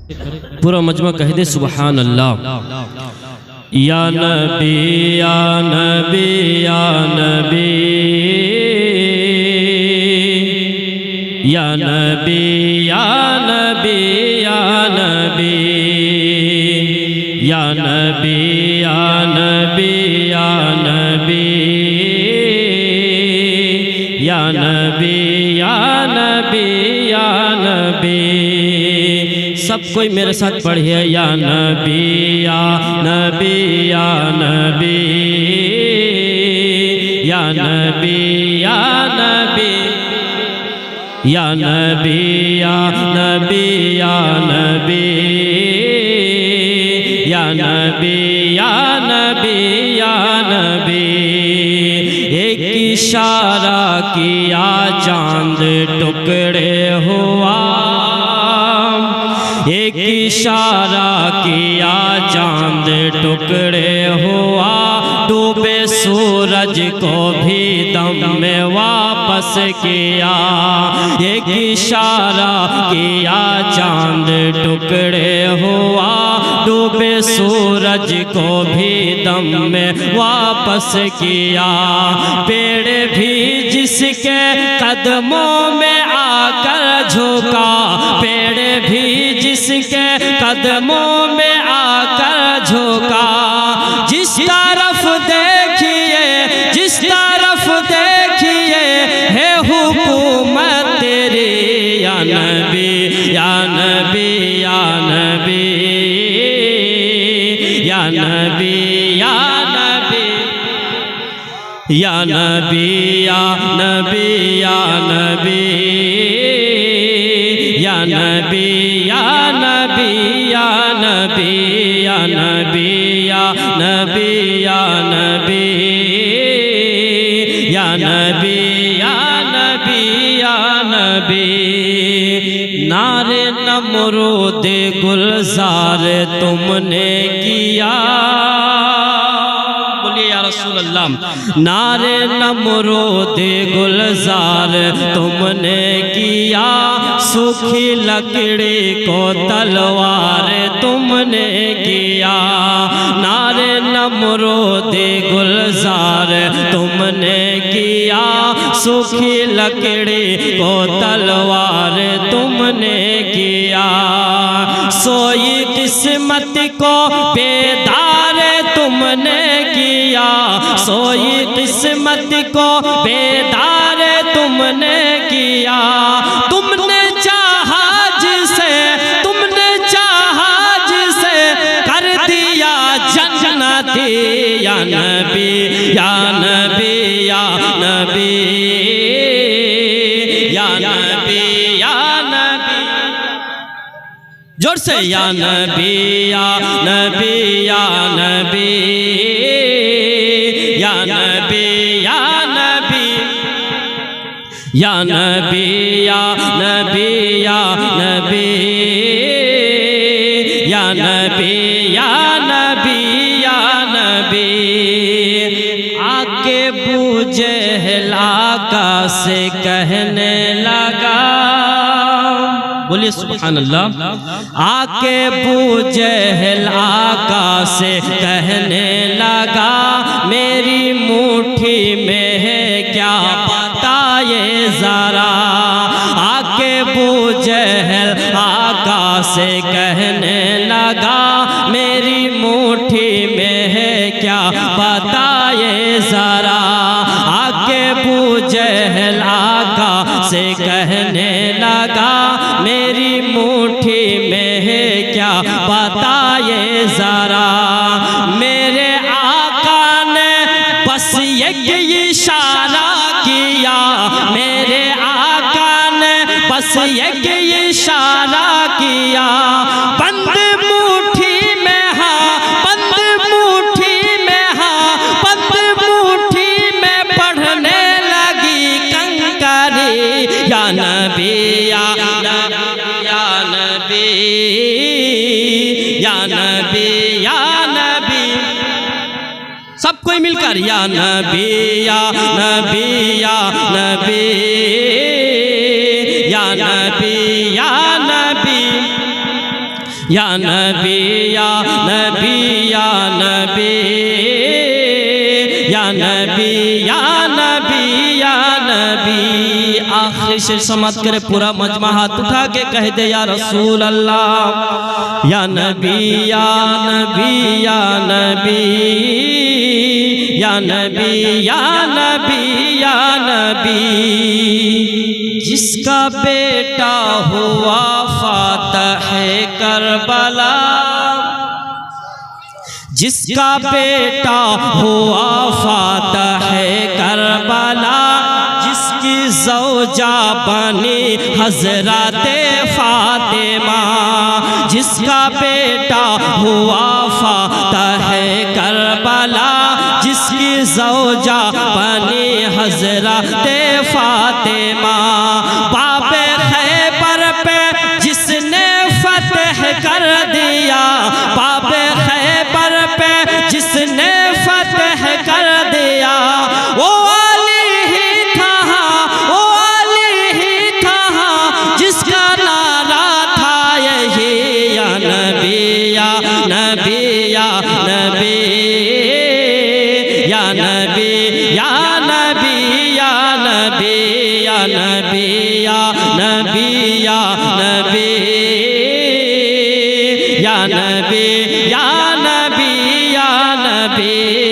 पूरा मजमा कह दे सुबहान अल्लाह। या नबी या नबी या नबी या नबी या नबी या नबी या नबी या नबी या नबी या नबी या नबी या नबी। सब कोई मेरे साथ पढ़िए या नबी या नबी या नबी या नबी या नबी या नबी या नबी या नबी या नबी या नबी या नबी। एक इशारा किया चांद टुकड़े हुआ, एक इशारा किया चांद टुकड़े हुआ, डूबे सूरज को भी दम में वापस किया। एक इशारा किया चांद टुकड़े हुआ, डूबे सूरज को भी दम में वापस किया। पेड़ भी जिसके कदमों में आकर झुका, पेड़ भी जिसके कदमों में आकर झुका, जिस तरफ देखिए जिस तरफ देखिए है हुकूमत तेरी। या नबी या नबी या नबी या नबी या नबी या नबी या नबी या नबी या नबी या नबी या नबी या नबी या नबी या नबी या नबी या नबी या नबी। नारे नमरूद गुलजार तुमने किया, बोलिए या रसूल अल्लाह। नारे नमरूद गुलजार तुमने किया, सूखी लकड़ी को तलवार तुमने किया। नारे नमरूद गुलजार तुमने किया, सूखी लकड़ी को तलवार तुमने किया। सोई किस्मत को बेदार तुमने किया, सोई किस्मत को बेदार तुमने किया। तुमने चाहा जिसे कर दिया जन्नती। या नबी या नबी या नबी या नबी या नबी, जोर से या नबी या नबी या नबी या नबी या नबी या नबी या नबी या नबी या नबी या नबी या नबी। आके बूझे लाका से कहने लगा, बोलिए सुभान अल्लाह। आके बूझे लाका से कहने लगा, मेरी मुट्ठी में है क्या पता ये जरा। आके बूझे आका से कहने लगा, मेरी मुट्ठी में है क्या पता ये जरा। आके बूझे आका से कहने लगा, मेरी मुट्ठी में है क्या पता ये जरा। मेरे आका ने बस एक इशारा किया, मेरे आका ने बस एक इशारा किया। बंद मुट्ठी में हाँ, बंद मुट्ठी में हाँ, बंद मुट्ठी में पढ़ने लगी कंकरी। या नबी या नबी या नबी या नबी, सब कोई मिलकर या नबी या नबी या नबी या नबी या नबी या नबी या नबी या नबी या नबी या नबी या नबी। आखिर शेर समाप्त करे पूरा मजमा हाथ उठा के कह दे या रसूल अल्लाह या नबी या नबी या नबी या नबी या नबी या नबी। जिसका बेटा हुआ फातह करबला, जिसका बेटा हुआ फातह करबला, जिसकी ज़ौजा बनी हज़रते फातिमा, जिसका बेटा हुआ फातह करबला, जिसकी ज़ौजा बनी हज़रते फातिमा। बाबे खैबर पे जिसने फतह कर दिया, बाबे खैबर पे जिसने फतह कर दिया, वो अली ही था, वो अली ही था, जिसका नारा था यही या नबी या नबी या नबी या नबी या नबी या नबी या नबी या नबी या नबी या नबी या नबी या नबी।